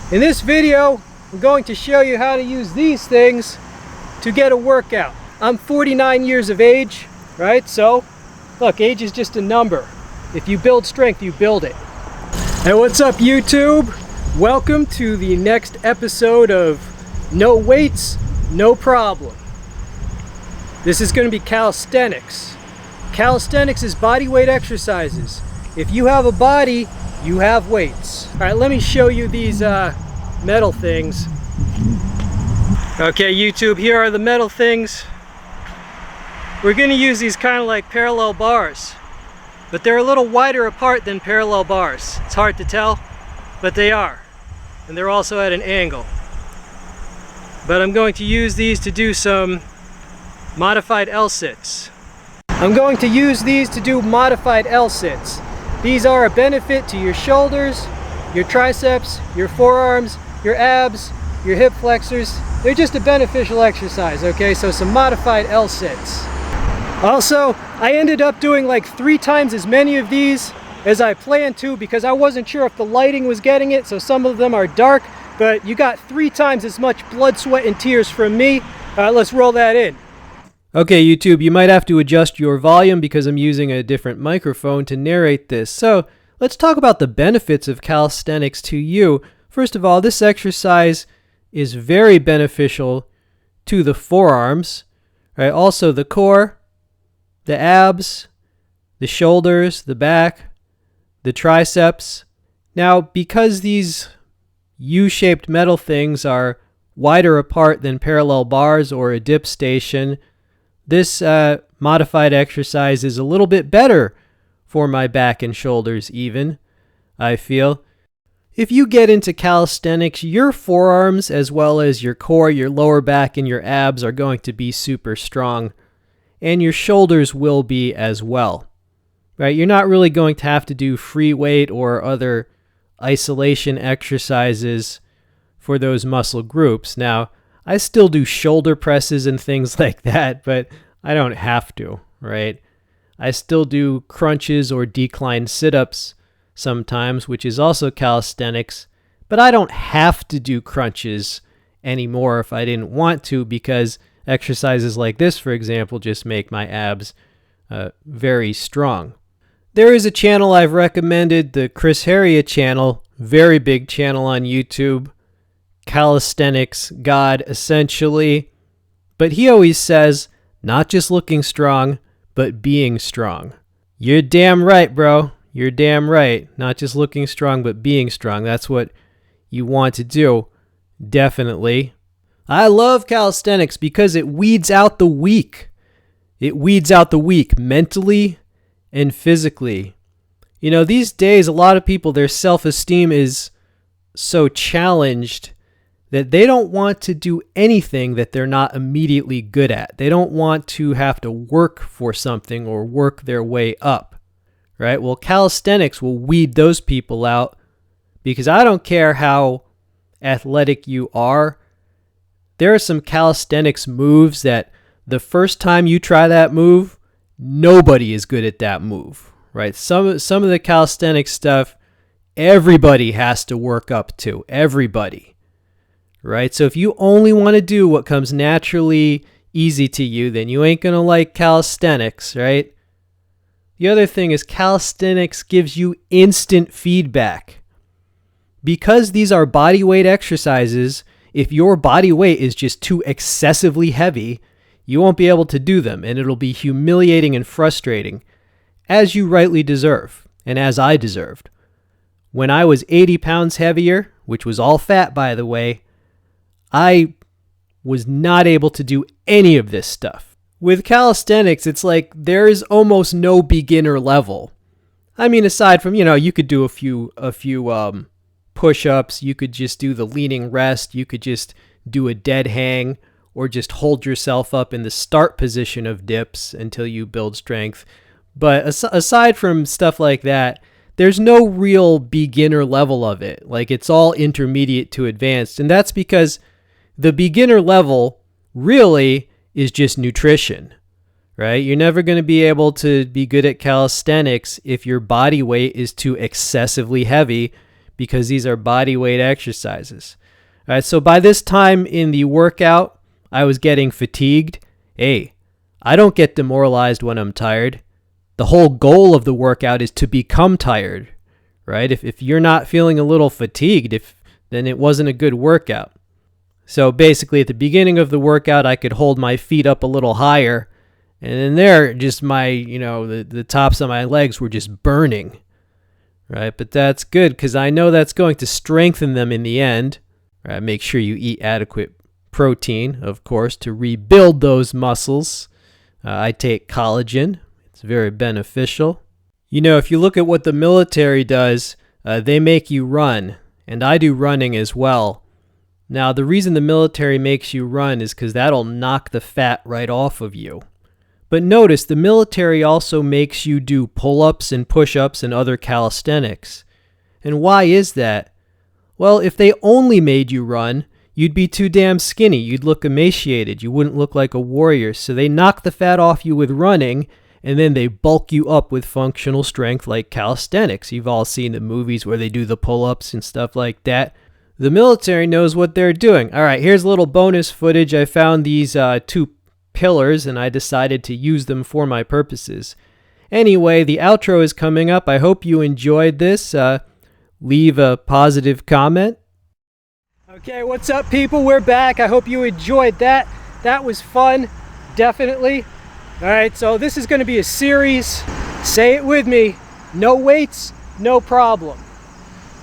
In this video, I'm going to show you how to use these things to get a workout. I'm 49 years of age, right? So, look, age is just a number. If you build strength, you build it. Hey, what's up, YouTube? Welcome to the next episode of No Weights, No Problem. This is going to be calisthenics. Calisthenics is body weight exercises. If you have a body, you have weights. All right, let me show you these metal things. Okay, YouTube, here are the metal things. We're going to use these kind of like parallel bars, but they're a little wider apart than parallel bars. It's hard to tell, but they are. And they're also at an angle. But I'm going to use these to do some modified L-sits. I'm going to use these to do modified L-sits. These are a benefit to your shoulders, your triceps, your forearms, your abs, your hip flexors. They're just a beneficial exercise, okay? So some modified L-sits. Also, I ended up doing like 3 times as many of these as I planned to because I wasn't sure if the lighting was getting it, so some of them are dark, but you got 3 times as much blood, sweat, and tears from me. Let's roll that in. Okay, YouTube, you might have to adjust your volume because I'm using a different microphone to narrate this. So let's talk about the benefits of calisthenics to you. First of all, this exercise is very beneficial to the forearms, right? Also the core, the abs, the shoulders, the back, the triceps. Now, because these U-shaped metal things are wider apart than parallel bars or a dip station, this modified exercise is a little bit better for my back and shoulders even, I feel. If you get into calisthenics, your forearms as well as your core, your lower back, and your abs are going to be super strong. And your shoulders will be as well. Right? You're not really going to have to do free weight or other isolation exercises for those muscle groups. Now, I still do shoulder presses and things like that, but I don't have to, right? I still do crunches or decline sit-ups sometimes, which is also calisthenics, but I don't have to do crunches anymore if I didn't want to, because exercises like this, for example, just make my abs very strong. There is a channel I've recommended, the Chris Heria channel, very big channel on YouTube, calisthenics god essentially, but he always says not just looking strong but being strong. You're damn right, bro. You're damn right. Not just looking strong but being strong. That's what you want to do, definitely. I love calisthenics because it weeds out the weak. It weeds out the weak mentally and physically. You know, these days a lot of people, their self-esteem is so challenged that they don't want to do anything that they're not immediately good at. They don't want to have to work for something or work their way up, right? Well, calisthenics will weed those people out because I don't care how athletic you are. There are some calisthenics moves that the first time you try that move, nobody is good at that move, right? Some of the calisthenics stuff, everybody has to work up to, everybody. Right? So if you only want to do what comes naturally easy to you, then you ain't going to like calisthenics, right? The other thing is calisthenics gives you instant feedback. Because these are body weight exercises, if your body weight is just too excessively heavy, you won't be able to do them, and it'll be humiliating and frustrating, as you rightly deserve, and as I deserved. When I was 80 pounds heavier, which was all fat by the way, I was not able to do any of this stuff. With calisthenics, it's like there is almost no beginner level. I mean, aside from, you could do a few push-ups, you could just do the leaning rest, you could just do a dead hang, or just hold yourself up in the start position of dips until you build strength. But aside from stuff like that, there's no real beginner level of it. Like, it's all intermediate to advanced, and that's because the beginner level really is just nutrition, right? You're never going to be able to be good at calisthenics if your body weight is too excessively heavy because these are body weight exercises. All right, so by this time in the workout, I was getting fatigued. Hey, I don't get demoralized when I'm tired. The whole goal of the workout is to become tired, right? If you're not feeling a little fatigued, then it wasn't a good workout. So basically at the beginning of the workout, I could hold my feet up a little higher, and then there, just my, the tops of my legs were just burning, right? But that's good because I know that's going to strengthen them in the end. Right? Make sure you eat adequate protein, of course, to rebuild those muscles. I take collagen. It's very beneficial. If you look at what the military does, they make you run, and I do running as well. Now, the reason the military makes you run is because that'll knock the fat right off of you. But notice, the military also makes you do pull-ups and push-ups and other calisthenics. And why is that? Well, if they only made you run, you'd be too damn skinny. You'd look emaciated. You wouldn't look like a warrior. So they knock the fat off you with running, and then they bulk you up with functional strength like calisthenics. You've all seen the movies where they do the pull-ups and stuff like that. The military knows what they're doing. All right, here's a little bonus footage. I found these two pillars, and I decided to use them for my purposes. Anyway, the outro is coming up. I hope you enjoyed this. Leave a positive comment. Okay, what's up, people? We're back. I hope you enjoyed that. That was fun, definitely. All right, so this is going to be a series. Say it with me. No weights, no problem.